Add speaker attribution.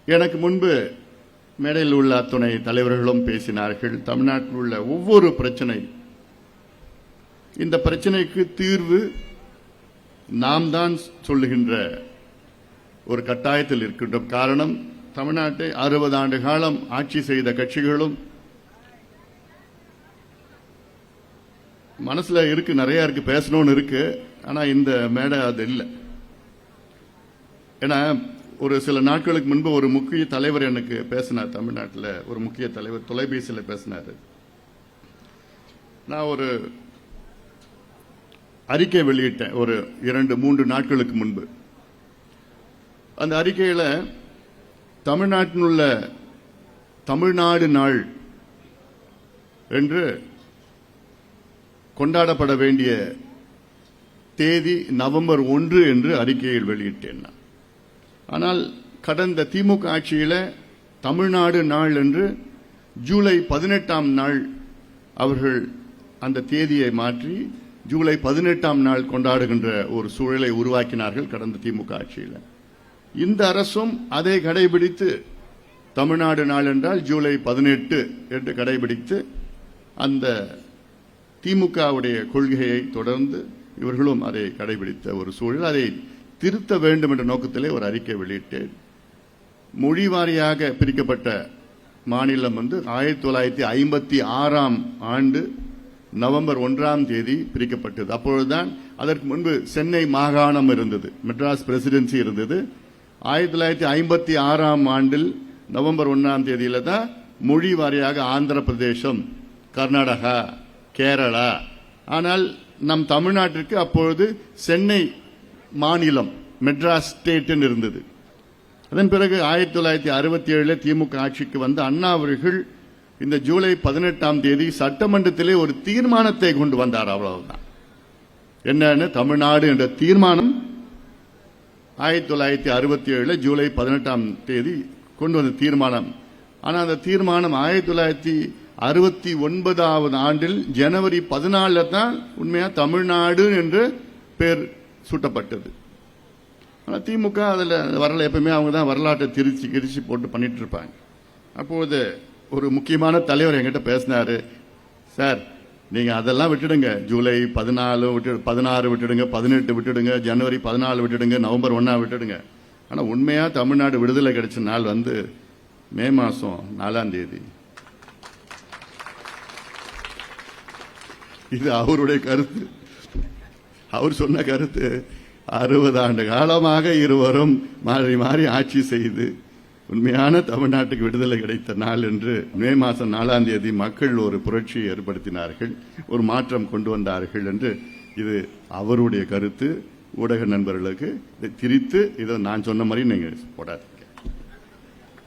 Speaker 1: எனக்கு முன்பு மேடையில் உள்ள அத்துணை தலைவர்களும் பேசினார்கள். தமிழ்நாட்டில் உள்ள ஒவ்வொரு பிரச்சனை, இந்த பிரச்சனைக்கு தீர்வு நாம் தான் சொல்லுகின்ற ஒரு கட்டாயத்தில் இருக்கின்றோம். காரணம், தமிழ்நாட்டை 60 ஆண்டு காலம் ஆட்சி செய்த கட்சிகளும் மனசுல இருக்கு, நிறைய இருக்கு, பேசணும்னு இருக்கு. ஆனா இந்த மேடை அது இல்லை. ஏன்னா ஒரு சில நாட்களுக்கு முன்பு ஒரு முக்கிய தலைவர் எனக்கு பேசினார். தமிழ்நாட்டில் ஒரு முக்கிய தலைவர் தொலைபேசியில் பேசினார். நான் ஒரு அறிக்கை வெளியிட்டேன் ஒரு 2-3 நாட்களுக்கு முன்பு. அந்த அறிக்கையில் தமிழ்நாட்டில் உள்ள தமிழ்நாடு நாள் என்று கொண்டாடப்பட வேண்டிய தேதி நவம்பர் 1 என்று அறிக்கையில் வெளியிட்டேன். ஆனால் கடந்த திமுக ஆட்சியில் தமிழ்நாடு நாள் என்று ஜூலை 18ஆம் நாள் அவர்கள் அந்த தேதியை மாற்றி ஜூலை 18ஆம் நாள் கொண்டாடுகின்ற ஒரு சூழலை உருவாக்கினார்கள் கடந்த திமுக ஆட்சியில். இந்த அரசும் அதை கடைபிடித்து தமிழ்நாடு நாள் என்றால் ஜூலை 18 என்று கடைபிடித்து அந்த திமுகவுடைய கொள்கையை தொடர்ந்து இவர்களும் அதை கடைபிடித்த ஒரு சூழல். அதை திருத்த வேண்டும் என்ற நோக்கத்திலே ஒரு அறிக்கை வெளியிட்டேன். மொழி வாரியாக பிரிக்கப்பட்ட மாநிலம் 1956ஆம் ஆண்டு நவம்பர் 1ஆம் தேதி பிரிக்கப்பட்டது. அப்பொழுதுதான் அதற்கு முன்பு சென்னை மாகாணம் இருந்தது, மெட்ராஸ் பிரசிடென்சி இருந்தது. 1956ஆம் ஆண்டில் நவம்பர் 1ஆம் தேதியில தான் மொழி வாரியாக ஆந்திர பிரதேசம், கர்நாடகா, கேரளா. ஆனால் நம் தமிழ்நாட்டிற்கு அப்பொழுது சென்னை மாநிலம், மெட்ராஸ் ஸ்டேட் இருந்தது. அதன் பிறகு 1967 திமுக ஆட்சிக்கு வந்த அண்ணா அவர்கள் இந்த ஜூலை 18ஆம் தேதி சட்டமன்றத்திலே ஒரு தீர்மானத்தை கொண்டு வந்தார். அவ்வளவுதான். என்னன்னு, தமிழ்நாடு என்ற தீர்மானம் 1967 ஜூலை 18ஆம் தேதி கொண்டு வந்த தீர்மானம். ஆனால் அந்த தீர்மானம் 1969ஆவது ஆண்டில் ஜனவரி 14 தான் உண்மையா தமிழ்நாடு என்று பெயர் சூட்டப்பட்டது. ஆனால் திமுக அதில் வரல. எப்பவுமே அவங்க தான் வரலாற்றை திரிச்சு போட்டு பண்ணிட்டு இருப்பாங்க. அப்போது ஒரு முக்கியமான தலைவர் என்கிட்ட பேசினாரு. சார், நீங்க அதெல்லாம் விட்டுடுங்க, ஜூலை 16 விட்டுடுங்க, 18 விட்டுடுங்க, ஜனவரி 14 விட்டுடுங்க, நவம்பர் 1 விட்டுடுங்க. ஆனால் உண்மையா தமிழ்நாடு விடுதலை கிடைச்ச நாள் மே மாசம் 4ஆம் தேதி. இது அவருடைய கருத்து, அவர் சொன்ன கருத்து. 60 ஆண்டு காலமாக இருவரும் மாறி மாறி ஆட்சி செய்து உண்மையான தமிழ்நாட்டுக்கு விடுதலை கிடைத்த நாள் என்று மே மாதம் 4ஆம் தேதி மக்கள் ஒரு புரட்சியை ஏற்படுத்தினார்கள், ஒரு மாற்றம் கொண்டு வந்தார்கள் என்று இது அவருடைய கருத்து. ஊடக நண்பர்களுக்கு இதை திரித்து இதை நான் சொன்ன மாதிரி நீங்க போடாது.